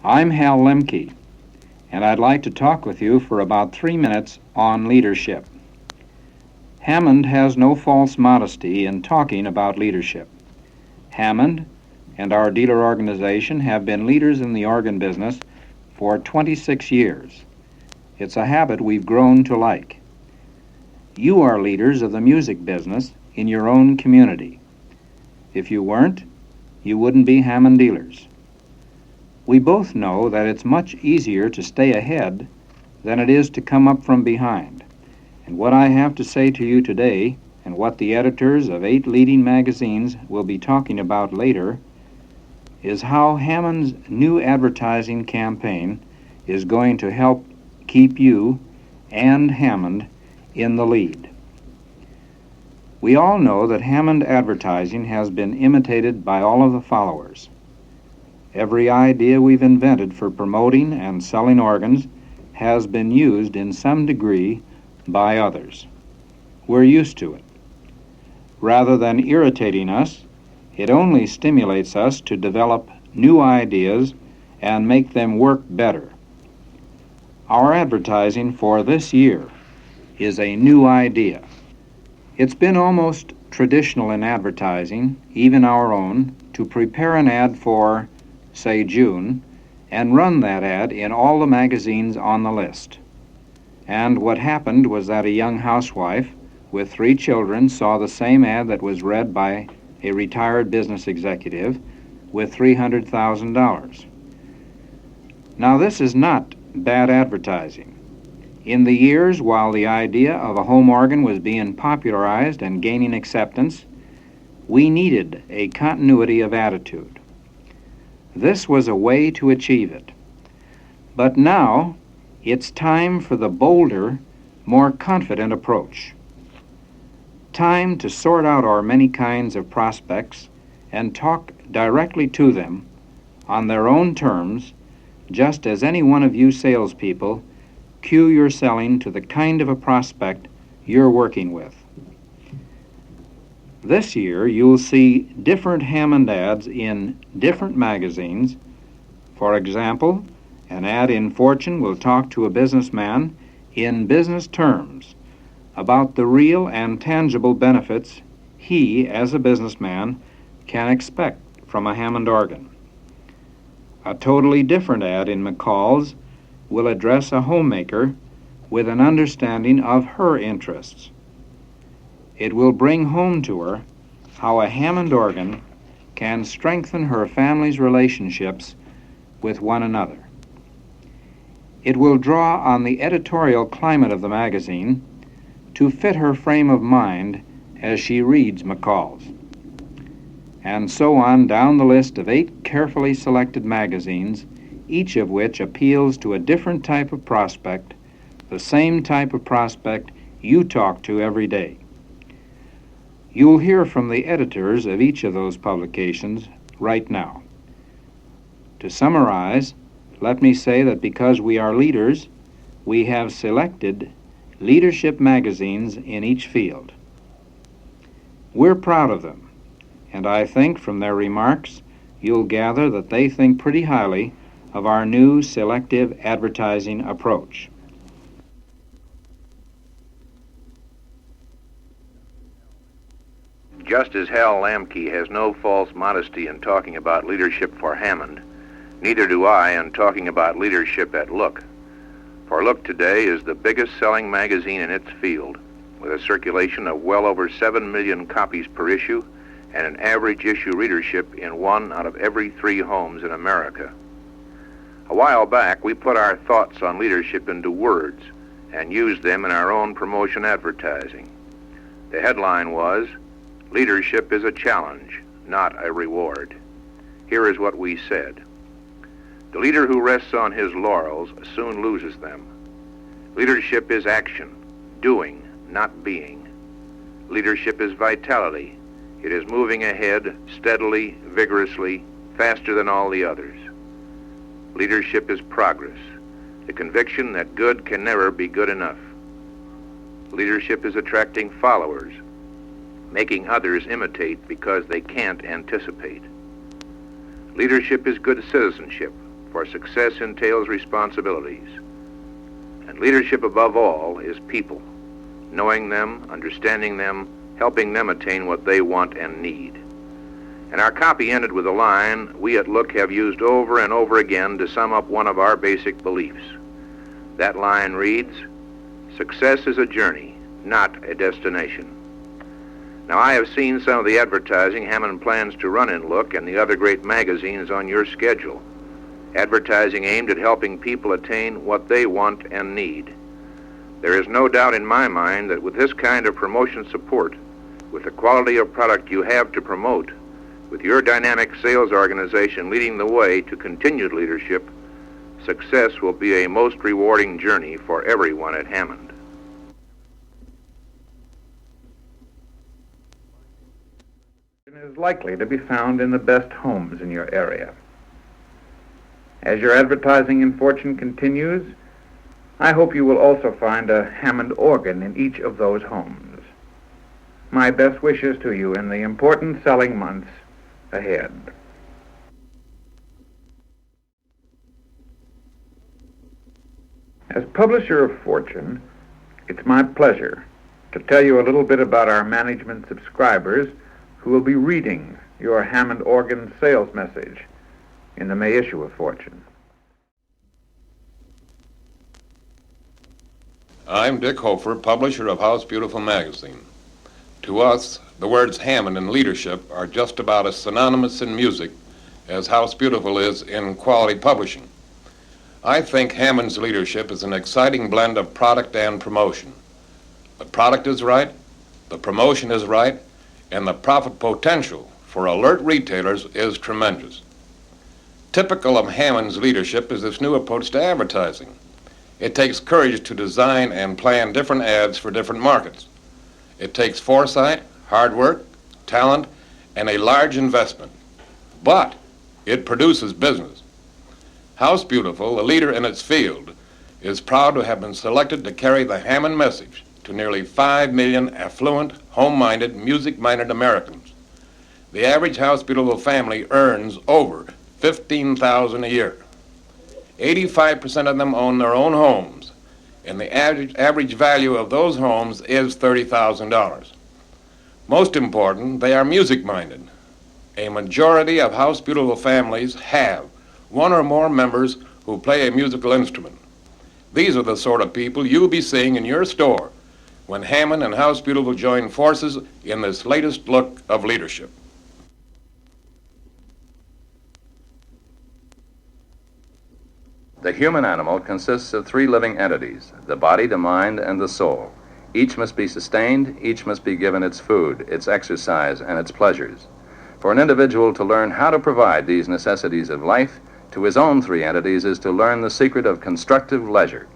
I'm Een Lp, and I'd like to talk with you for about 3 minutes on leadership. Hammond has no false modesty in talking about leadership. Hammond and our dealer organization have been leaders in the organ business for 26 years. It's a habit we've grown to like. You are leaders of the music business in your own community. If you weren't, you wouldn't be Hammond dealers. We both know that it's much easier to stay ahead than it is to come up from behind. And what I have to say to you today, and what the editors of 8 leading magazines will be talking about later, is how Hammond's new advertising campaign is going to help keep you and Hammond in the lead. We all know that Hammond advertising has been imitated by all of the followers. Every idea we've invented for promoting and selling organs has been used in some degree by others. We're used to it. Rather than irritating us, it only stimulates us to develop new ideas and make them work better. Our advertising for this year is a new idea. It's been almost traditional in advertising, even our own, to prepare an ad for, say, June, and run that ad in all the magazines on the list. And what happened was that a young housewife with 3 children saw the same ad that was read by a retired business executive with $300,000. Now, this is not bad advertising. In the years while the idea of a home organ was being popularized and gaining acceptance, we needed a continuity of attitude. This was a way to achieve it. But now, it's time for the bolder, more confident approach. Time to sort out our many kinds of prospects and talk directly to them on their own terms, just as any one of you salespeople cue your selling to the kind of a prospect you're working with. This year, you'll see different Hammond ads in different magazines. For example, an ad in Fortune will talk to a businessman in business terms about the real and tangible benefits he, as a businessman, can expect from a Hammond organ. A totally different ad in McCall's will address a homemaker with an understanding of her interests. It will bring home to her how a Hammond organ can strengthen her family's relationships with one another. It will draw on the editorial climate of the magazine to fit her frame of mind as she reads McCall's. And so on down the list of 8 carefully selected magazines, each of which appeals to a different type of prospect, the same type of prospect you talk to every day. You'll hear from the editors of each of those publications right now. To summarize, let me say that because we are leaders, we have selected leadership magazines in each field. We're proud of them, and I think from their remarks you'll gather that they think pretty highly of our new selective advertising approach. Just as Een Lp has no false modesty in talking about leadership for Hammond, neither do I in talking about leadership at Look. For Look today is the biggest selling magazine in its field, with a circulation of well over 7 million copies per issue and an average issue readership in 1 out of every 3 homes in America. A while back, we put our thoughts on leadership into words and used them in our own promotion advertising. The headline was, "Leadership is a challenge, not a reward." Here is what we said. The leader who rests on his laurels soon loses them. Leadership is action, doing, not being. Leadership is vitality. It is moving ahead steadily, vigorously, faster than all the others. Leadership is progress, the conviction that good can never be good enough. Leadership is attracting followers, making others imitate because they can't anticipate. Leadership is good citizenship, for success entails responsibilities. And leadership above all is people, knowing them, understanding them, helping them attain what they want and need. And our copy ended with a line we at Look have used over and over again to sum up one of our basic beliefs. That line reads, "Success is a journey, not a destination." Now, I have seen some of the advertising Hammond plans to run in Look and the other great magazines on your schedule. Advertising aimed at helping people attain what they want and need. There is no doubt in my mind that with this kind of promotion support, with the quality of product you have to promote, with your dynamic sales organization leading the way to continued leadership, success will be a most rewarding journey for everyone at Hammond. It is likely to be found in the best homes in your area. As your advertising in fortune continues, I hope you will also find a Hammond organ in each of those homes. My best wishes to you in the important selling months ahead. As publisher of Fortune, it's my pleasure to tell you a little bit about our management subscribers who will be reading your Hammond organ sales message in the May issue of Fortune. I'm Dick Hofer, publisher of House Beautiful magazine. To us, the words Hammond and leadership are just about as synonymous in music as House Beautiful is in quality publishing. I think Hammond's leadership is an exciting blend of product and promotion. The product is right, the promotion is right, and the profit potential for alert retailers is tremendous. Typical of Hammond's leadership is this new approach to advertising. It takes courage to design and plan different ads for different markets. It takes foresight, hard work, talent, and a large investment. But it produces business. House Beautiful, a leader in its field, is proud to have been selected to carry the Hammond message to nearly 5 million affluent, home-minded, music-minded Americans. The average House Beautiful family earns over $15,000 a year. 85% of them own their own homes, and the average value of those homes is $30,000. Most important, they are music-minded. A majority of House Beautiful families have one or more members who play a musical instrument. These are the sort of people you'll be seeing in your store when Hammond and House Beautiful join forces in this latest look of leadership. The human animal consists of 3 living entities, the body, the mind, and the soul. Each must be sustained, each must be given its food, its exercise, and its pleasures. For an individual to learn how to provide these necessities of life to his own 3 entities is to learn the secret of constructive leisure.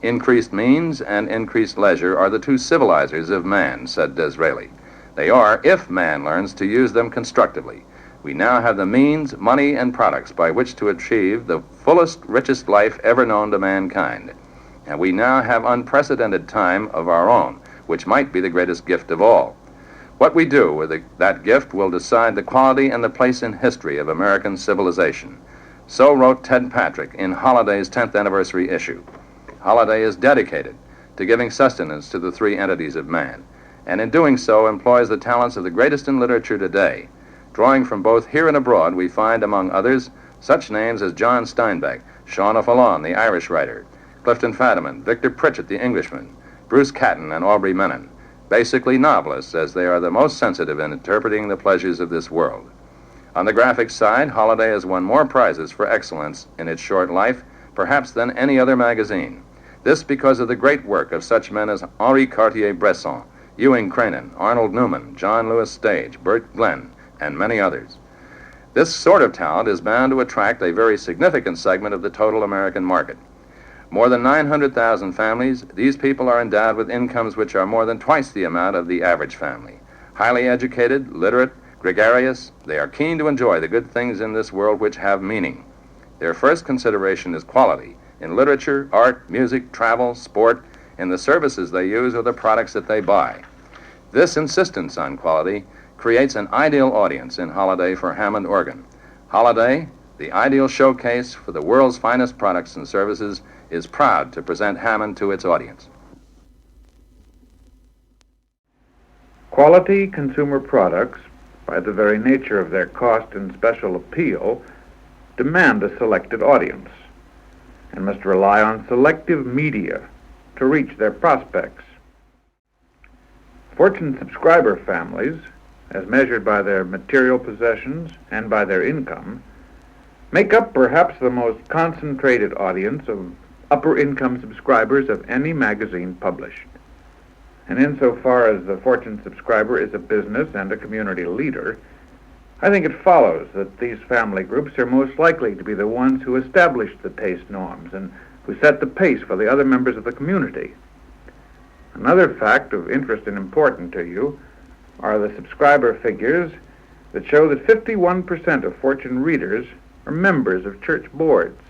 Increased means and increased leisure are the 2 civilizers of man, said Disraeli. They are, if man learns to use them constructively. We now have the means, money, and products by which to achieve the fullest, richest life ever known to mankind. And we now have unprecedented time of our own, which might be the greatest gift of all. What we do with that gift will decide the quality and the place in history of American civilization. So wrote Ted Patrick in Holliday's 10th anniversary issue. Holliday is dedicated to giving sustenance to the 3 entities of man, and in doing so employs the talents of the greatest in literature today. Drawing from both here and abroad, we find, among others, such names as John Steinbeck, Sean O'Fallon, the Irish writer, Clifton Fadiman, Victor Pritchett, the Englishman, Bruce Catton, and Aubrey Menon, basically novelists, as they are the most sensitive in interpreting the pleasures of this world. On the graphic side, Holliday has won more prizes for excellence in its short life, perhaps than any other magazine. This because of the great work of such men as Henri Cartier-Bresson, Ewing Cranon, Arnold Newman, John Lewis Stage, Burt Glenn, and many others. This sort of talent is bound to attract a very significant segment of the total American market. More than 900,000 families, these people are endowed with incomes which are more than twice the amount of the average family. Highly educated, literate, gregarious, they are keen to enjoy the good things in this world which have meaning. Their first consideration is quality in literature, art, music, travel, sport, in the services they use or the products that they buy. This insistence on quality creates an ideal audience in Holliday for Hammond Organ. Holliday, the ideal showcase for the world's finest products and services, is proud to present Hammond to its audience. Quality consumer products, by the very nature of their cost and special appeal, demand a selected audience and must rely on selective media to reach their prospects. Fortune subscriber families, as measured by their material possessions and by their income, make up perhaps the most concentrated audience of upper-income subscribers of any magazine published. And insofar as the Fortune subscriber is a business and a community leader, I think it follows that these family groups are most likely to be the ones who establish the taste norms and who set the pace for the other members of the community. Another fact of interest and important to you are the subscriber figures that show that 51% of Fortune readers are members of church boards.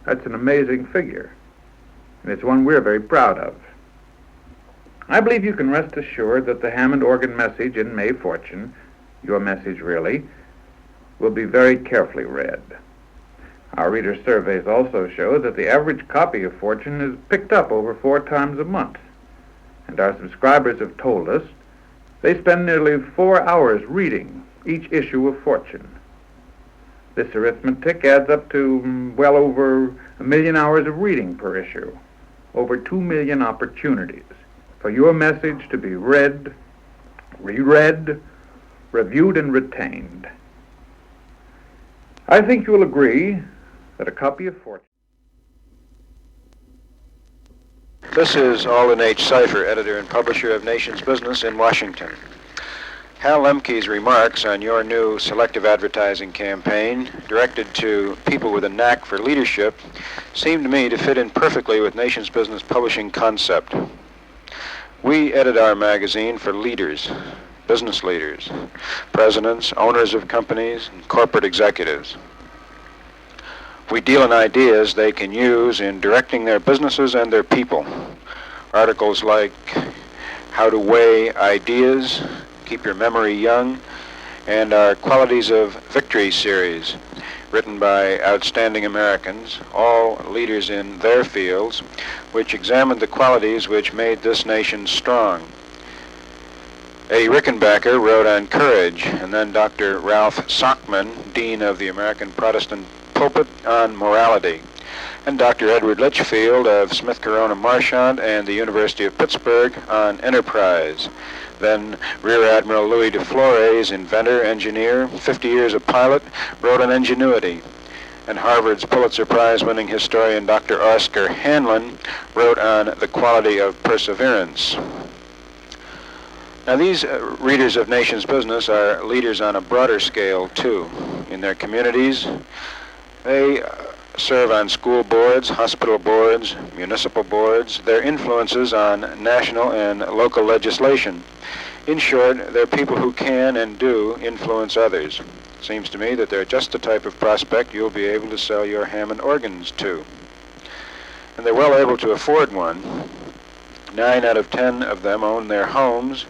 That's an amazing figure, and it's one we're very proud of. I believe you can rest assured that the Hammond organ message in May Fortune, your message really, will be very carefully read. Our reader surveys also show that the average copy of Fortune is picked up over 4 times a month, and our subscribers have told us they spend nearly 4 hours reading each issue of Fortune. This arithmetic adds up to well over 1 million hours of reading per issue, over 2 million opportunities for your message to be read, reread, reviewed, and retained. I think you will agree that a copy of Fortune... This is Alden H. Cipher, editor and publisher of Nation's Business in Washington. Hal Lemke's remarks on your new selective advertising campaign, directed to people with a knack for leadership, seem to me to fit in perfectly with Nation's Business publishing concept. We edit our magazine for leaders, business leaders, presidents, owners of companies, and corporate executives. We deal in ideas they can use in directing their businesses and their people. Articles like How to Weigh Ideas, Keep Your Memory Young, and our Qualities of Victory series, written by outstanding Americans, all leaders in their fields, which examined the qualities which made this nation strong. Eddie Rickenbacker wrote on courage, and then Dr. Ralph Sockman, Dean of the American Protestant Pulpit, on morality, and Dr. Edward Litchfield of Smith Corona Marchant and the University of Pittsburgh on enterprise. Then Rear Admiral Louis de Flores, inventor, engineer, 50 years a pilot, wrote on ingenuity. And Harvard's Pulitzer Prize-winning historian Dr. Oscar Hanlon wrote on the quality of perseverance. Now these readers of Nation's Business are leaders on a broader scale too. In their communities, they serve on school boards, hospital boards, municipal boards. Their influences on national and local legislation. In short, they're people who can and do influence others. It seems to me that they're just the type of prospect you'll be able to sell your Hammond organs to. And they're well able to afford one. 9 out of 10 of them own their homes,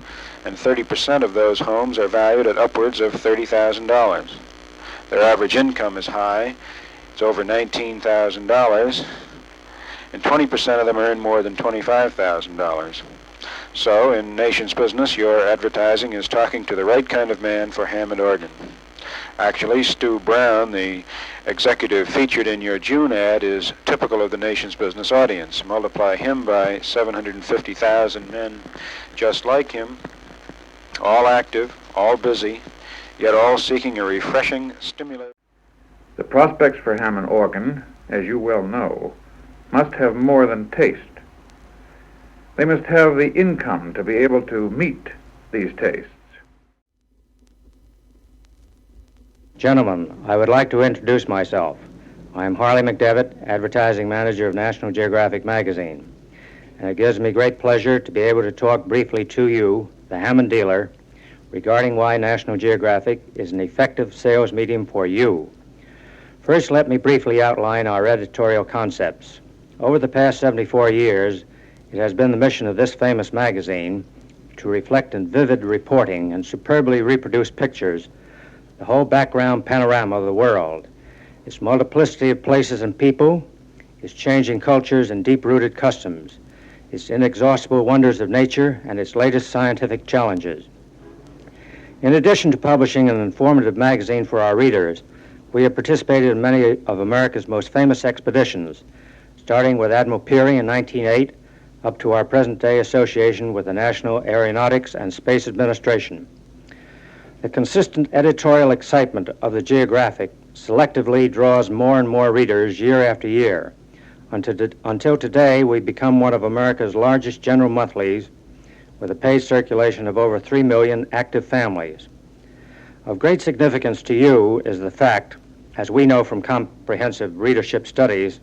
and 30% of those homes are valued at upwards of $30,000. Their average income is high. It's over $19,000, and 20% of them earn more than $25,000. So, in Nation's Business, your advertising is talking to the right kind of man for Hammond organ. Actually, Stu Brown, the executive featured in your June ad, is typical of the Nation's Business audience. Multiply him by 750,000 men just like him, all active, all busy, yet all seeking a refreshing, stimulating... The prospects for Hammond organ, as you well know, must have more than taste. They must have the income to be able to meet these tastes. Gentlemen, I would like to introduce myself. I am Harley McDevitt, advertising manager of National Geographic magazine. And it gives me great pleasure to be able to talk briefly to you, the Hammond dealer, regarding why National Geographic is an effective sales medium for you. First, let me briefly outline our editorial concepts. Over the past 74 years, it has been the mission of this famous magazine to reflect in vivid reporting and superbly reproduced pictures the whole background panorama of the world, its multiplicity of places and people, its changing cultures and deep-rooted customs, its inexhaustible wonders of nature, and its latest scientific challenges. In addition to publishing an informative magazine for our readers, we have participated in many of America's most famous expeditions, starting with Admiral Peary in 1908 up to our present-day association with the National Aeronautics and Space Administration. The consistent editorial excitement of the Geographic selectively draws more and more readers year after year. Until today, we've become one of America's largest general monthlies with a paid circulation of over 3 million active families. Of great significance to you is the fact, as we know from comprehensive readership studies,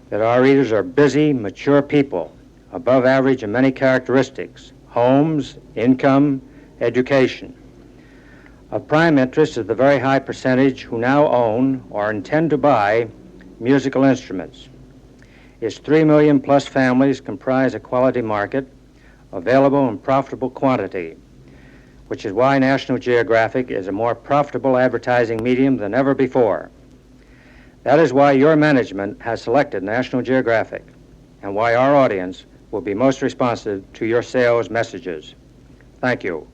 that our readers are busy, mature people, above average in many characteristics: homes, income, education. Of prime interest is the very high percentage who now own or intend to buy musical instruments. Its 3 million plus families comprise a quality market, available in profitable quantity, which is why National Geographic is a more profitable advertising medium than ever before. That is why your management has selected National Geographic, and why our audience will be most responsive to your sales messages. Thank you.